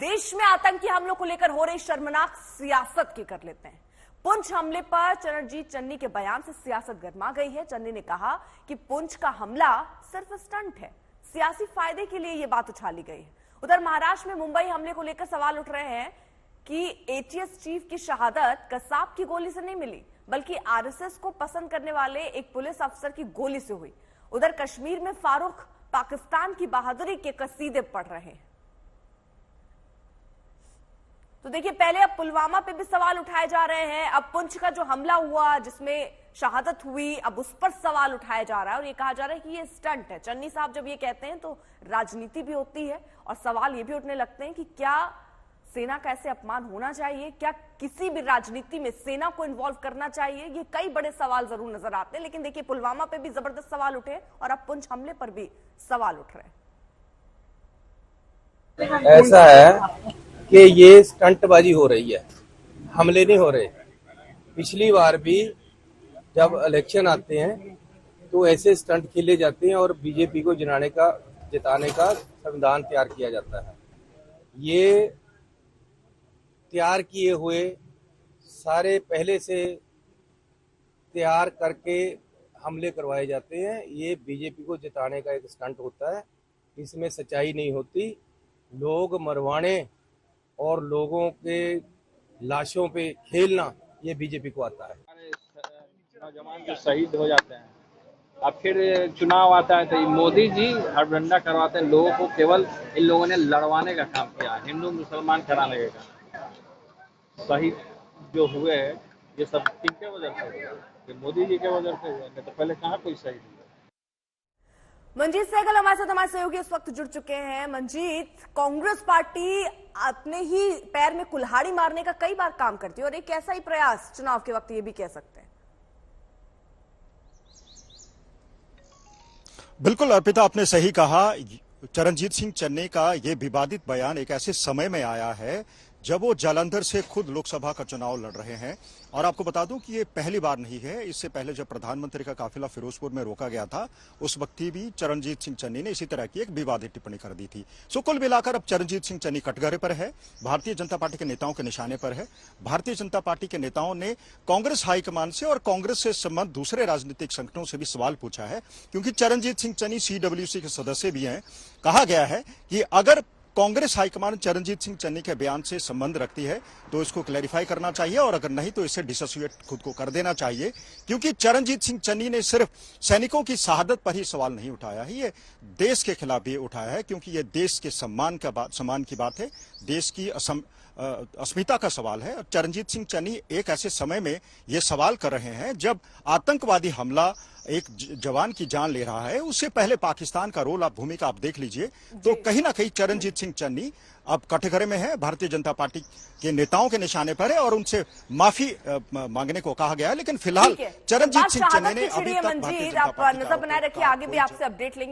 देश में आतंकी हमलों को लेकर हो रही शर्मनाक सियासत की कर लेते हैं। पुंछ हमले पर चरणजीत चन्नी के बयान से सियासत गर्मा गई है। चन्नी ने कहा कि पुंछ का हमला सिर्फ स्टंट है, सियासी फायदे के लिए यह बात उछाली गई है। उधर महाराष्ट्र में मुंबई हमले को लेकर सवाल उठ रहे हैं कि एटीएस चीफ की शहादत कसाब की गोली से नहीं मिली, बल्कि आरएसएस को पसंद करने वाले एक पुलिस अफसर की गोली से हुई। उधर कश्मीर में फारूक पाकिस्तान की बहादुरी के कसीदे पढ़ रहे हैं। तो देखिए, पहले अब पुलवामा पे भी सवाल उठाए जा रहे हैं, अब पुंछ का जो हमला हुआ जिसमें शहादत हुई, अब उस पर सवाल उठाया जा रहा है और ये कहा जा रहा है कि ये स्टंट है। चन्नी साहब जब ये कहते हैं तो राजनीति भी होती है और सवाल ये भी उठने लगते हैं कि क्या सेना का ऐसे अपमान होना चाहिए, क्या किसी भी राजनीति में सेना को इन्वॉल्व करना चाहिए? ये कई बड़े सवाल जरूर नजर आते हैं, लेकिन देखिए पुलवामा पे भी जबरदस्त सवाल उठे और अब पुंछ हमले पर भी सवाल उठ रहे हैं। ऐसा है कि ये स्टंटबाजी हो रही है, हमले नहीं हो रहे। पिछली बार भी जब इलेक्शन आते हैं तो ऐसे स्टंट खेले जाते हैं और बीजेपी को जिताने का संविधान तैयार किया जाता है। ये तैयार किए हुए सारे पहले से तैयार करके हमले करवाए जाते हैं। ये बीजेपी को जिताने का एक स्टंट होता है, इसमें सच्चाई नहीं होती। लोग मरवाने और लोगों के लाशों पे खेलना, ये बीजेपी को आता है। नौजवान जो शहीद हो जाते हैं, अब फिर चुनाव आता है तो मोदी जी हड़बड़ा करवाते हैं लोगों को। केवल इन लोगों ने लड़वाने का काम किया, हिंदू मुसलमान कराने का काम। शहीद जो हुए ये सब किनके वजह से हुए? ये मोदी जी के वजह से हुए, नहीं तो पहले कहाँ कोई शहीद हुआ। मंजीत सहगल हमारे साथ, हमारे सहयोगी इस वक्त जुड़ चुके हैं। मंजीत, कांग्रेस पार्टी अपने ही पैर में कुल्हाड़ी मारने का कई बार काम करती है और एक ऐसा ही प्रयास चुनाव के वक्त ये भी कह सकते हैं। बिल्कुल अर्पिता, आपने सही कहा। चरणजीत सिंह चन्नी का ये विवादित बयान एक ऐसे समय में आया है जब वो जालंधर से खुद लोकसभा का चुनाव लड़ रहे हैं। और आपको बता दूं कि ये पहली बार नहीं है। इससे पहले जब प्रधानमंत्री का काफिला फिरोजपुर में रोका गया था, उस वक्त भी चरणजीत सिंह चन्नी ने इसी तरह की एक विवादित टिप्पणी कर दी थी। सो कुल मिलाकर अब चरणजीत सिंह चन्नी कटघरे पर है, भारतीय जनता पार्टी के नेताओं के निशाने पर है। भारतीय जनता पार्टी के नेताओं ने कांग्रेस हाईकमान से और कांग्रेस से संबंध दूसरे राजनीतिक संगठनों से भी सवाल पूछा है, क्योंकि चरणजीत सिंह चन्नी CWC के सदस्य भी हैं। कहा गया है कि अगर कांग्रेस हाईकमान चरणजीत सिंह चन्नी के बयान से संबंध रखती है तो इसको क्लैरिफाई करना चाहिए, और अगर नहीं तो इसे डिसोसिएट खुद को कर देना चाहिए। क्योंकि चरणजीत सिंह चन्नी ने सिर्फ सैनिकों की शहादत पर ही सवाल नहीं उठाया है, ये देश के खिलाफ भी उठाया है, क्योंकि ये देश के सम्मान की बात है, देश की अस्मिता का सवाल है। और चरणजीत सिंह चन्नी एक ऐसे समय में ये सवाल कर रहे हैं जब आतंकवादी हमला एक जवान की जान ले रहा है। उससे पहले पाकिस्तान का रोल, भूमिका आप देख लीजिए। तो कहीं ना कहीं चरणजीत सिंह चन्नी अब कटघरे में है, भारतीय जनता पार्टी के नेताओं के निशाने पर है और उनसे माफी मांगने को कहा गया है। लेकिन फिलहाल चरणजीत सिंह चन्नी ने अभी तक आप नजर बनाए रखिए, आगे भी आपसे अपडेट लेंगे।